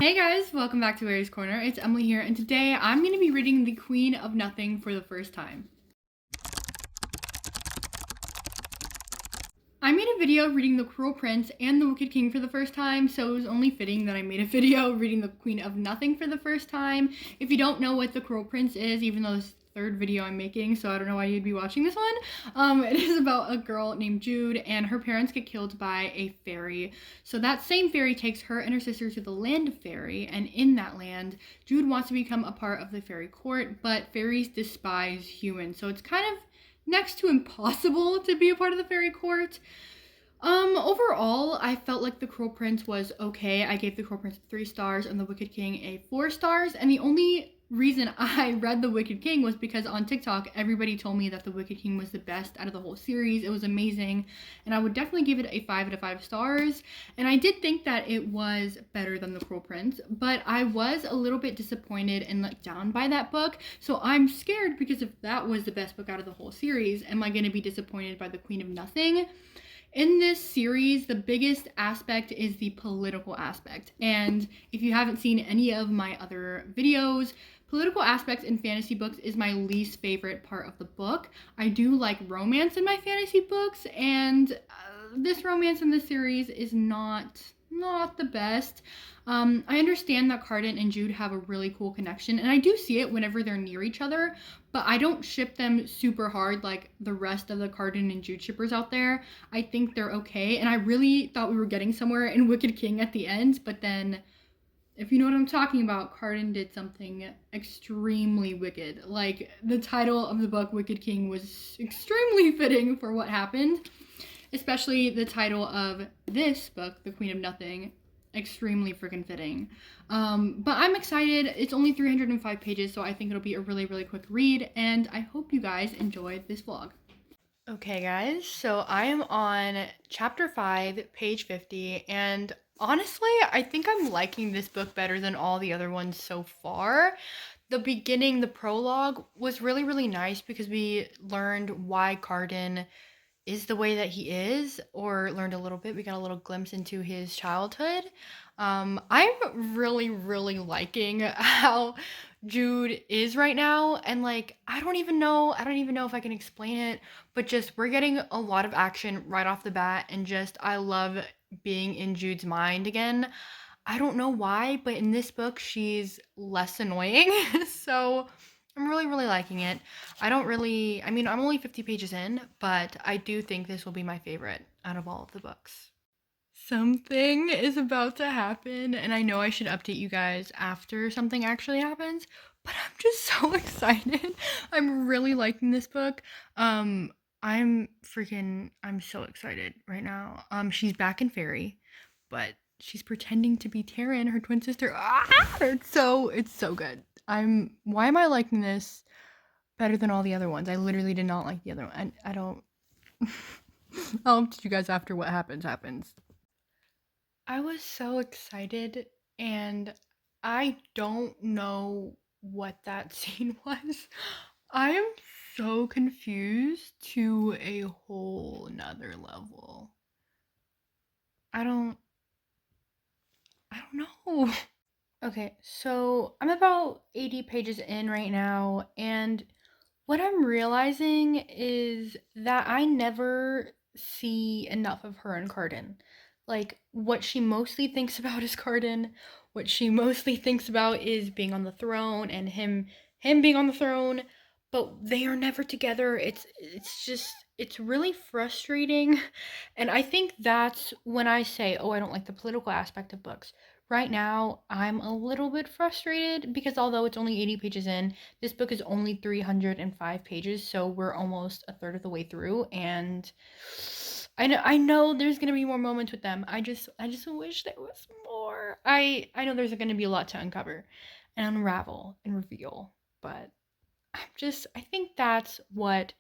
Hey guys, welcome back to Aries Corner. It's Emily here, and today I'm going to be reading The Queen of Nothing for the first time. I made a video reading The Cruel Prince and The Wicked King for the first time, so it was only fitting that I made a video reading The Queen of Nothing for the first time. If you don't know what The Cruel Prince is, even though this is the third video I'm making, so I don't know why you'd be watching this one, it is about a girl named Jude, and her parents get killed by a fairy. So that same fairy takes her and her sister to the land of fairy, and in that land, Jude wants to become a part of the fairy court, but fairies despise humans, so it's kind of next to impossible to be a part of the fairy court. Overall, I felt like The Cruel Prince was okay. I gave The Cruel Prince 3 stars and The Wicked King a 4 stars, and the only reason I read The Wicked King was because on TikTok, everybody told me that The Wicked King was the best out of the whole series. It was amazing, and I would definitely give it a 5 out of 5 stars, and I did think that it was better than The Cruel Prince, but I was a little bit disappointed and let down by that book, so I'm scared because if that was the best book out of the whole series, am I going to be disappointed by The Queen of Nothing? In this series, the biggest aspect is the political aspect. And if you haven't seen any of my other videos, political aspects in fantasy books is my least favorite part of the book. I do like romance in my fantasy books, and this romance in this series is not the best. I understand that Cardan and Jude have a really cool connection, and I do see it whenever they're near each other, but I don't ship them super hard like the rest of the Cardan and Jude shippers out there. I think they're okay, and I really thought we were getting somewhere in Wicked King at the end, but then, if you know what I'm talking about, Cardan did something extremely wicked. Like, the title of the book, Wicked King, was extremely fitting for what happened, especially the title of this book, The Queen of Nothing, extremely freaking fitting. But I'm excited. It's only 305 pages, so I think it'll be a really, really quick read, and I hope you guys enjoyed this vlog. Okay, guys, so I am on chapter 5, page 50, and honestly, I think I'm liking this book better than all the other ones so far. The beginning, the prologue, was really, really nice because we learned why Cardan is the way that he is, or learned a little bit. We got a little glimpse into his childhood. I'm really, really liking how Jude is right now, and like, I don't even know if I can explain it, but just we're getting a lot of action right off the bat, and just I love being in Jude's mind again. I don't know why, but in this book she's less annoying. So I'm really, really liking it. I'm only 50 pages in, but I do think this will be my favorite out of all of the books. Something is about to happen, and I know I should update you guys after something actually happens, but I'm just so excited. I'm really liking this book. I'm so excited right now. She's back in Fairy, but she's pretending to be Taryn, her twin sister. It's so good. Why am I liking this better than all the other ones? I literally did not like the other one. I don't I'll update you guys after what happens. I was so excited, and I don't know what that scene was. I am so confused to a whole nother level. I don't know. Okay, so I'm about 80 pages in right now, and what I'm realizing is that I never see enough of her and Cardan. Like, what she mostly thinks about is Cardan. What she mostly thinks about is being on the throne and him being on the throne, but they are never together. It's really frustrating. And I think that's when I say, "Oh, I don't like the political aspect of books." Right now, I'm a little bit frustrated because although it's only 80 pages in, this book is only 305 pages, so we're almost a third of the way through, and I know there's gonna be more moments with them. I just wish there was more. I know there's gonna be a lot to uncover and unravel and reveal, but I think that's what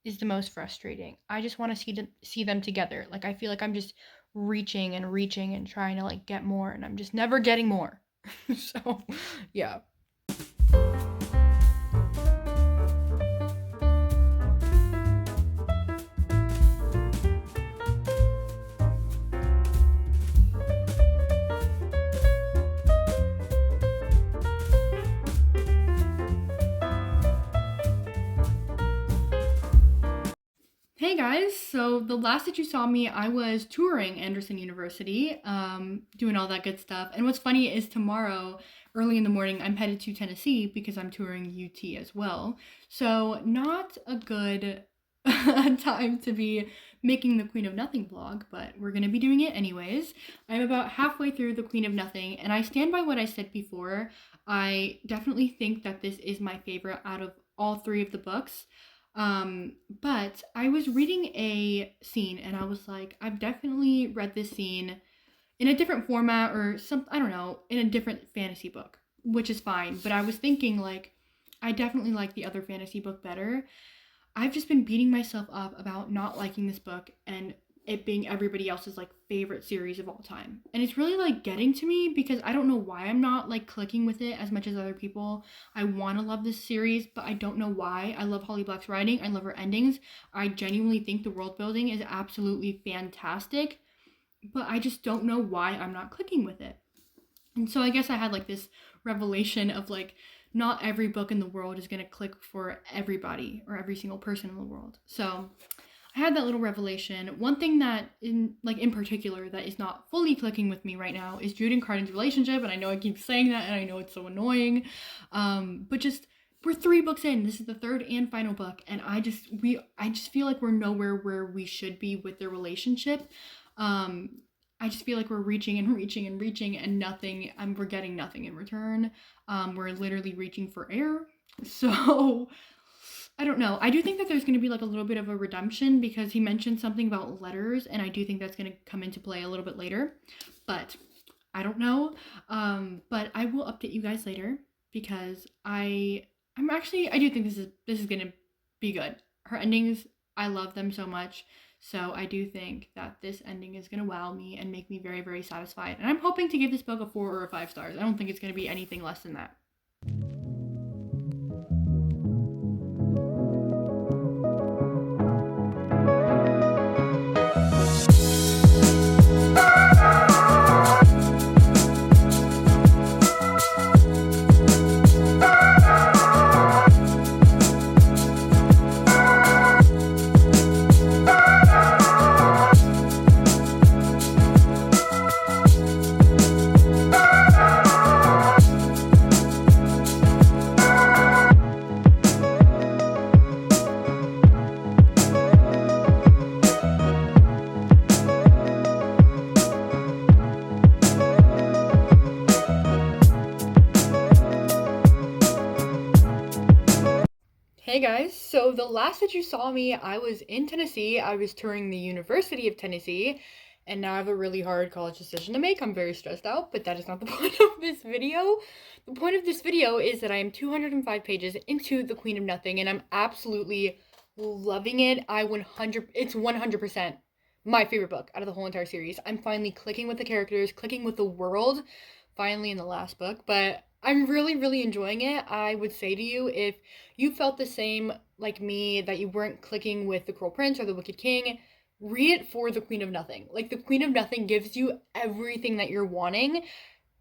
is the most frustrating. I just want to see them together. Like, I feel like I'm just reaching and trying to like get more, and I'm just never getting more. So, yeah. Hey guys, so the last that you saw me, I was touring Anderson University, doing all that good stuff. And what's funny is tomorrow, early in the morning, I'm headed to Tennessee because I'm touring UT as well. So, not a good time to be making the Queen of Nothing vlog, but we're gonna be doing it anyways. I'm about halfway through the Queen of Nothing, and I stand by what I said before. I definitely think that this is my favorite out of all three of the books. But I was reading a scene and I was like, I've definitely read this scene in a different format or some, I don't know, in a different fantasy book, which is fine. But I was thinking, like, I definitely like the other fantasy book better. I've just been beating myself up about not liking this book and it being everybody else's like favorite series of all time. And it's really like getting to me because I don't know why I'm not like clicking with it as much as other people. I want to love this series, but I don't know why. I love Holly Black's writing. I love her endings. I genuinely think the world building is absolutely fantastic, but I just don't know why I'm not clicking with it. And so I guess I had like this revelation of like not every book in the world is going to click for everybody or every single person in the world. So I had that little revelation. One thing that in particular that is not fully clicking with me right now is Jude and Cardan's relationship, and I know I keep saying that and I know it's so annoying. But just we're 3 books in. This is the third and final book, and I just feel like we're nowhere where we should be with their relationship. I just feel like we're reaching and reaching and reaching and nothing, we're getting nothing in return. We're literally reaching for air. So I don't know. I do think that there's going to be like a little bit of a redemption because he mentioned something about letters, and I do think that's going to come into play a little bit later. But I don't know. But I will update you guys later because I do think this is going to be good. Her endings, I love them so much. So I do think that this ending is going to wow me and make me very, very satisfied. And I'm hoping to give this book a 4 or a 5 stars. I don't think it's going to be anything less than that. Hey guys, so the last that you saw me, I was in Tennessee. I was touring the University of Tennessee, and now I have a really hard college decision to make. I'm very stressed out, but that is not the point of this video. The point of this video is that I am 205 pages into The Queen of Nothing, and I'm absolutely loving it. It's 100% my favorite book out of the whole entire series. I'm finally clicking with the characters, clicking with the world, finally in the last book, but I'm really, really enjoying it. I would say to you, if you felt the same like me, that you weren't clicking with The Cruel Prince or The Wicked King, read it for The Queen of Nothing. Like, The Queen of Nothing gives you everything that you're wanting.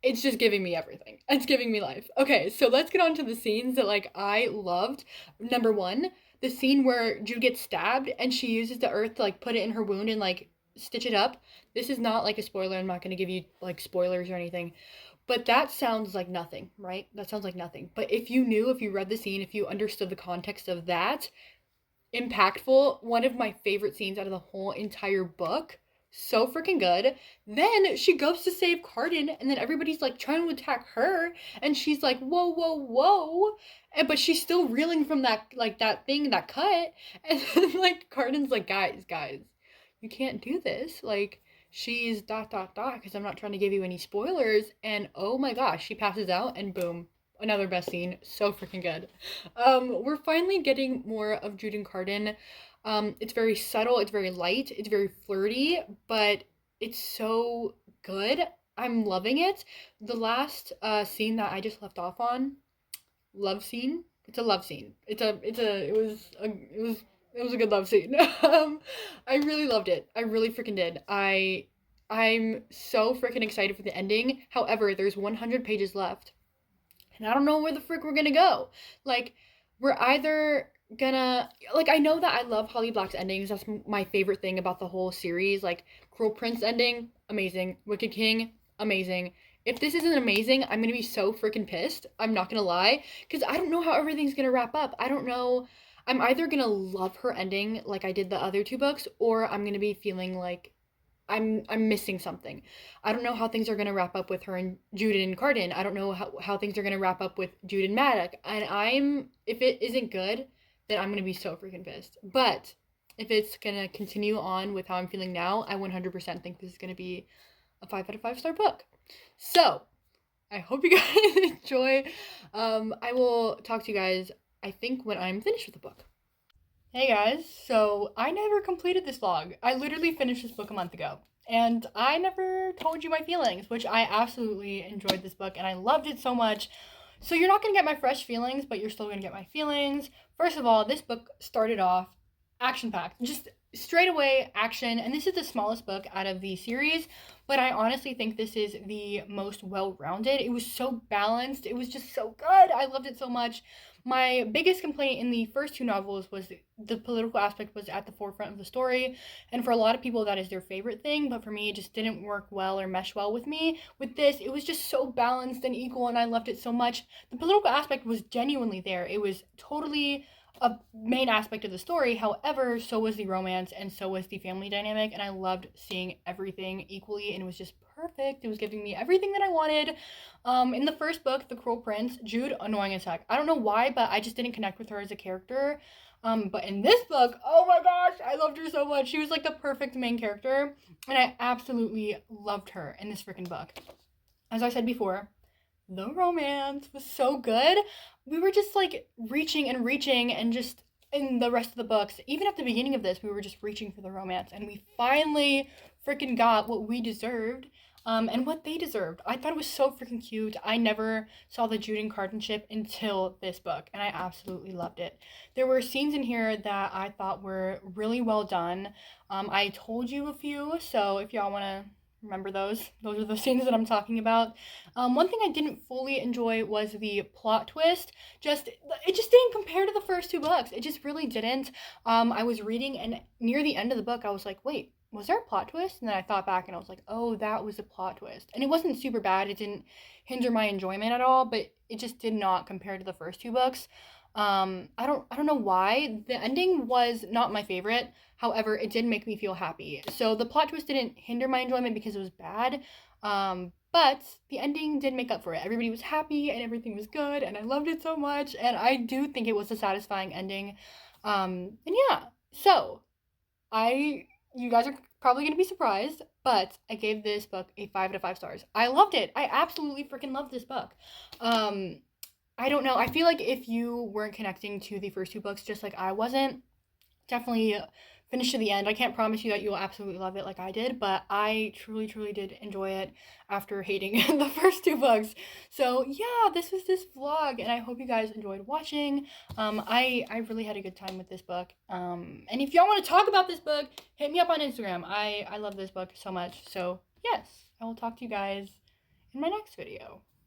It's just giving me everything. It's giving me life. Okay, so let's get on to the scenes that, like, I loved. Number 1, the scene where Jude gets stabbed and she uses the earth to, like, put it in her wound and, like, stitch it up. This is not, like, a spoiler. I'm not going to give you, like, spoilers or anything. But that sounds like nothing, right? That sounds like nothing. But if you read the scene, if you understood the context of that, impactful, one of my favorite scenes out of the whole entire book. So freaking good. Then she goes to save Cardan, and then everybody's like trying to attack her, and she's like, whoa, whoa, whoa. But she's still reeling from that cut. And then, like, Cardan's like, guys, you can't do this. Like, she's ... because I'm not trying to give you any spoilers, and oh my gosh, she passes out, and boom, another best scene. So freaking good. We're finally getting more of Jude and Cardan. It's very subtle, it's very light, it's very flirty, but it's so good. I'm loving it. The last scene that I just left off on, love scene. It's a love scene. It was a good love scene. I really loved it. I really freaking did. I'm so freaking excited for the ending. However, there's 100 pages left. And I don't know where the frick we're gonna go. Like, we're either gonna, like, I know that I love Holly Black's endings. That's my favorite thing about the whole series. Like, Cruel Prince ending, amazing. Wicked King, amazing. If this isn't amazing, I'm gonna be so freaking pissed. I'm not gonna lie, because I don't know how everything's gonna wrap up. I don't know. I'm either gonna love her ending like I did the other two books, or I'm gonna be feeling like I'm missing something. I don't know how things are gonna wrap up with her and Jude and Cardan. I don't know how things are gonna wrap up with Jude and Maddox. And if it isn't good, then I'm gonna be so freaking pissed. But if it's gonna continue on with how I'm feeling now, I 100% think this is gonna be a 5 out of 5 star book. So I hope you guys enjoy. I will talk to you guys, I think, when I'm finished with the book. Hey guys, so I never completed this vlog. I literally finished this book a month ago. And I never told you my feelings, which I absolutely enjoyed this book and I loved it so much. So you're not going to get my fresh feelings, but you're still going to get my feelings. First of all, this book started off action-packed. Just straight away action. And this is the smallest book out of the series, but I honestly think this is the most well-rounded. It was so balanced. It was just so good. I loved it so much. My biggest complaint in the first two novels was the political aspect was at the forefront of the story, and for a lot of people that is their favorite thing, but for me it just didn't work well or mesh well with me. With this, it was just so balanced and equal and I loved it so much. The political aspect was genuinely there. It was totally a main aspect of the story. However, so was the romance and so was the family dynamic, and I loved seeing everything equally, and it was just perfect. It was giving me everything that I wanted. In the first book, The Cruel Prince, Jude, annoying as heck. I don't know why, but I just didn't connect with her as a character. But in this book, oh my gosh, I loved her so much. She was like the perfect main character, and I absolutely loved her in this freaking book. As I said before, the romance was so good. We were just like reaching and reaching, and just in the rest of the books, even at the beginning of this, we were just reaching for the romance, and we finally freaking got what we deserved. And what they deserved. I thought it was so freaking cute. I never saw the Jude and Cardan ship until this book, and I absolutely loved it. There were scenes in here that I thought were really well done. I told you a few, so if y'all want to remember those are the scenes that I'm talking about. One thing I didn't fully enjoy was the plot twist. It just didn't compare to the first two books. It just really didn't. I was reading, and near the end of the book, I was like, wait, was there a plot twist? And then I thought back and I was like, oh, that was a plot twist. And it wasn't super bad. It didn't hinder my enjoyment at all, but it just did not compare to the first two books. I don't know why. The ending was not my favorite. However, it did make me feel happy. So the plot twist didn't hinder my enjoyment because it was bad. But the ending did make up for it. Everybody was happy and everything was good and I loved it so much. And I do think it was a satisfying ending. And yeah, so you guys are probably going to be surprised, but I gave this book a 5 out of 5 stars. I loved it. I absolutely freaking loved this book. I don't know. I feel like if you weren't connecting to the first two books just like I wasn't, definitely finish to the end. I can't promise you that you'll absolutely love it like I did, but I truly, truly did enjoy it after hating the first two books. So yeah, this was this vlog, and I hope you guys enjoyed watching. I really had a good time with this book. And if y'all want to talk about this book, hit me up on Instagram. I love this book so much. So yes, I will talk to you guys in my next video.